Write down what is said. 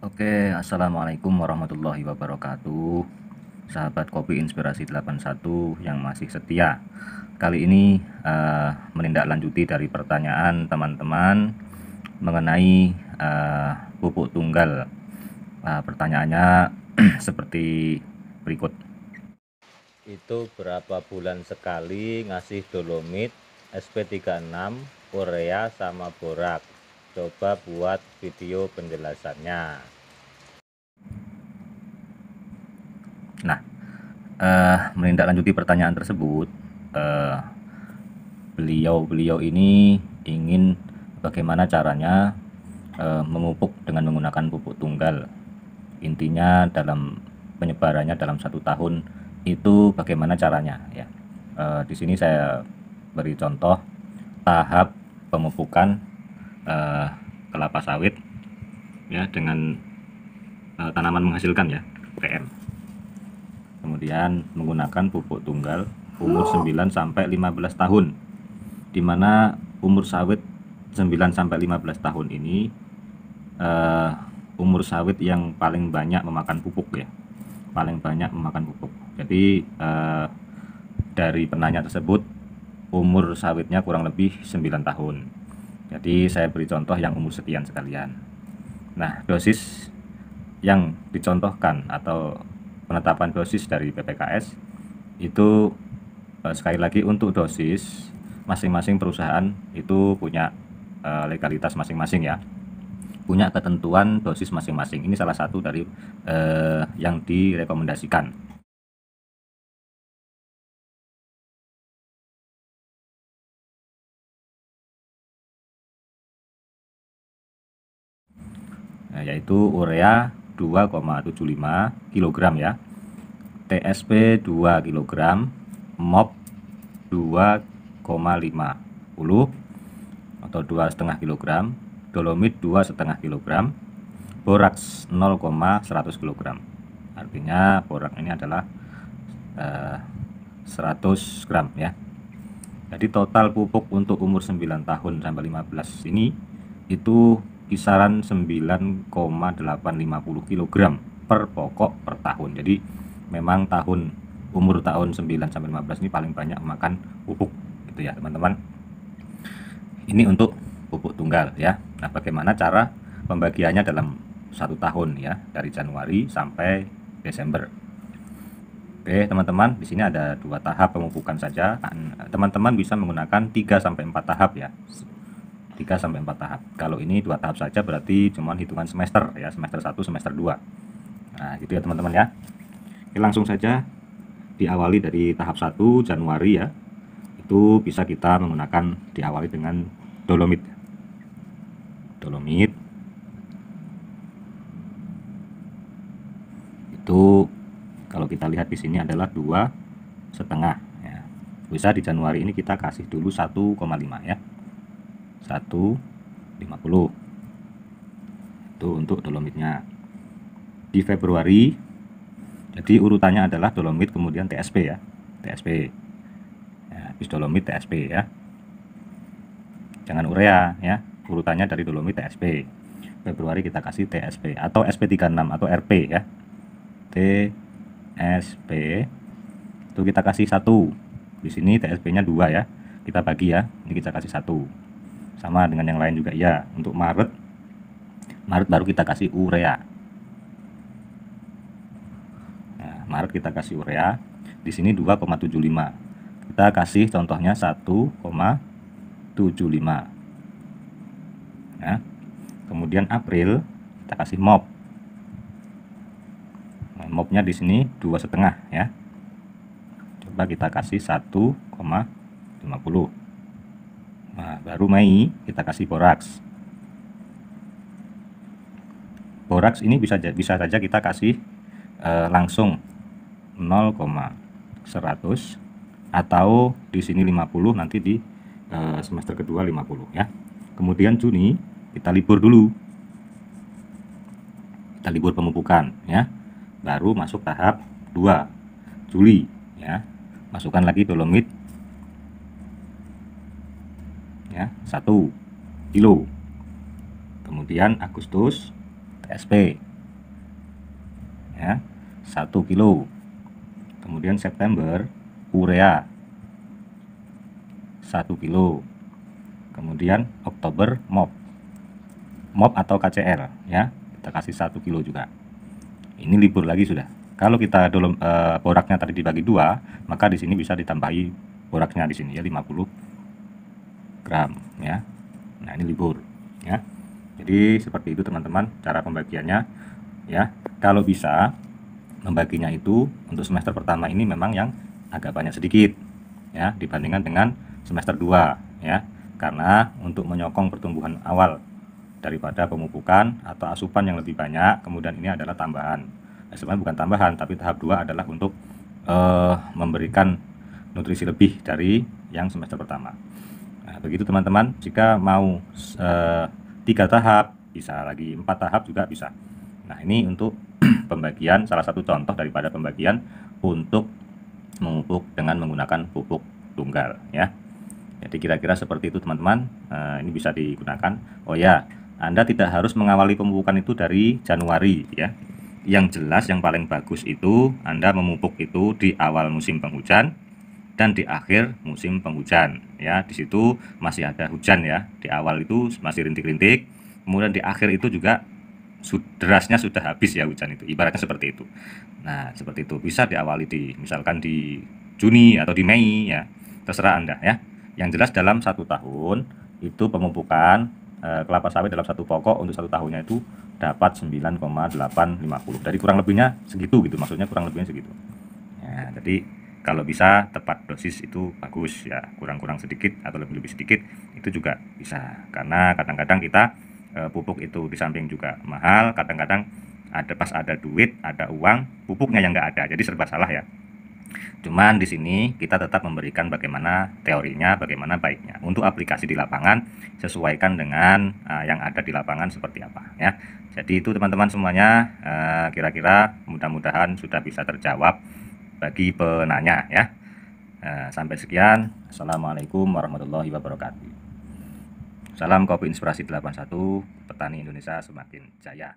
Oke, assalamualaikum warahmatullahi wabarakatuh. Sahabat Kopi Inspirasi 81 yang masih setia. Kali ini menindaklanjuti dari pertanyaan teman-teman mengenai pupuk tunggal. Pertanyaannya seperti berikut. Itu berapa bulan sekali ngasih dolomit, SP36, urea sama borak? Coba buat video penjelasannya. Nah, menindaklanjuti pertanyaan tersebut, beliau ini ingin bagaimana caranya memupuk dengan menggunakan pupuk tunggal. Intinya dalam penyebarannya dalam 1 tahun itu bagaimana caranya ya. Di sini saya beri contoh tahap pemupukan kelapa sawit ya dengan tanaman menghasilkan ya, PM. Kemudian menggunakan pupuk tunggal umur 9 sampai 15 tahun, di mana umur sawit 9 sampai 15 tahun ini umur sawit yang paling banyak memakan pupuk ya, paling banyak memakan pupuk. Jadi dari penanya tersebut umur sawitnya kurang lebih 9 tahun. Jadi saya beri contoh yang umur sekian sekalian. Nah, dosis yang dicontohkan atau penetapan dosis dari PPKS itu sekali lagi untuk dosis masing-masing perusahaan itu punya legalitas masing-masing ya, punya ketentuan dosis masing-masing. Ini salah satu dari yang direkomendasikan. Nah, yaitu urea 2,75 kg ya, TSP 2 kg, MOP 2,50 atau 2,5 kg, dolomit 2,5 kg, boraks 0,100 kg. Artinya borak ini adalah 100 gram ya. Jadi total pupuk untuk umur 9 tahun sampai 15 ini itu kisaran 9,850 kg per pokok per tahun. Jadi memang umur tahun 9 sampai 15 ini paling banyak makan pupuk gitu ya teman-teman. Ini untuk pupuk tunggal ya. Nah, bagaimana cara pembagiannya dalam 1 tahun ya, dari Januari sampai Desember. Oke teman-teman, di sini ada 2 tahap pemupukan saja. Teman-teman bisa menggunakan 3 sampai 4 tahap ya, 3 sampai 4 tahap. Kalau ini 2 tahap saja berarti cuma hitungan semester ya, semester 1 semester 2. Nah gitu ya teman-teman ya. Oke, langsung saja diawali dari tahap 1 Januari ya. Itu bisa kita menggunakan diawali dengan dolomit itu kalau kita lihat di sini adalah 2,5 ya. Bisa di Januari ini kita kasih dulu 1,5 ya, 1,50 itu untuk dolomitnya. Di Februari jadi urutannya adalah dolomit kemudian TSP ya, TSP ya, habis dolomit TSP ya, jangan urea ya, urutannya dari dolomit TSP. Februari kita kasih TSP atau SP36 atau RP ya, TSP itu kita kasih 1. Di sini TSP-nya 2 ya, kita bagi ya, ini kita kasih 1. Sama dengan yang lain juga ya. Untuk Maret baru kita kasih urea. Nah, Maret kita kasih urea. Di sini 2,75. Kita kasih contohnya 1,75 ya. Kemudian April kita kasih MOP. Nah, MOP-nya di sini 2,5 ya. Coba kita kasih 1,50. Nah, baru Mei kita kasih boraks. Boraks ini bisa saja kita kasih langsung 0,100 atau di sini 50, nanti di semester kedua 50 ya. Kemudian Juni kita libur dulu. Kita libur pemupukan ya. Baru masuk tahap 2 Juli ya. Masukkan lagi dolomit ya, 1 kilo. Kemudian Agustus TSP ya 1 kilo. Kemudian September urea 1 kilo. Kemudian Oktober MOP atau KCL ya, kita kasih 1 kilo juga. Ini libur lagi sudah. Kalau kita boraknya tadi dibagi 2, maka di sini bisa ditambahi boraknya di sini ya 50 gram ya. Nah, ini libur ya. Jadi seperti itu teman-teman cara pembagiannya ya. Kalau bisa membaginya itu untuk semester pertama ini memang yang agak banyak sedikit ya dibandingkan dengan semester 2 ya. Karena untuk menyokong pertumbuhan awal daripada pemupukan atau asupan yang lebih banyak, kemudian ini adalah tambahan. Sebenarnya bukan tambahan, tapi tahap 2 adalah untuk memberikan nutrisi lebih dari yang semester pertama. Nah, begitu teman-teman. Jika mau 3 tahap, bisa lagi 4 tahap juga bisa. Nah, ini untuk pembagian, salah satu contoh daripada pembagian untuk memupuk dengan menggunakan pupuk tunggal ya. Jadi kira-kira seperti itu teman-teman. Ini bisa digunakan. Oh ya, Anda tidak harus mengawali pemupukan itu dari Januari ya. Yang jelas yang paling bagus itu Anda memupuk itu di awal musim penghujan dan di akhir musim penghujan ya. Di situ masih ada hujan ya. Di awal itu masih rintik-rintik, kemudian di akhir itu juga derasnya sudah habis ya hujan itu. Ibaratnya seperti itu. Nah, seperti itu bisa diawali misalkan di Juni atau di Mei ya. Terserah Anda ya. Yang jelas dalam 1 tahun itu pemupukan kelapa sawit dalam 1 pokok untuk 1 tahunnya itu dapat 9,850. Dari kurang lebihnya segitu gitu, maksudnya kurang lebihnya segitu. Ya, jadi kalau bisa tepat dosis itu bagus ya, kurang-kurang sedikit atau lebih-lebih sedikit itu juga bisa. Karena kadang-kadang kita pupuk itu di samping juga mahal, kadang-kadang pas ada duit, ada uang, pupuknya yang nggak ada, jadi serba salah ya. Cuman di sini kita tetap memberikan bagaimana teorinya, bagaimana baiknya. Untuk aplikasi di lapangan sesuaikan dengan yang ada di lapangan seperti apa ya. Jadi itu teman-teman semuanya, kira-kira mudah-mudahan sudah bisa terjawab bagi penanya ya. Sampai sekian. Assalamualaikum warahmatullahi wabarakatuh. Salam Kopi Inspirasi 81, petani Indonesia semakin jaya.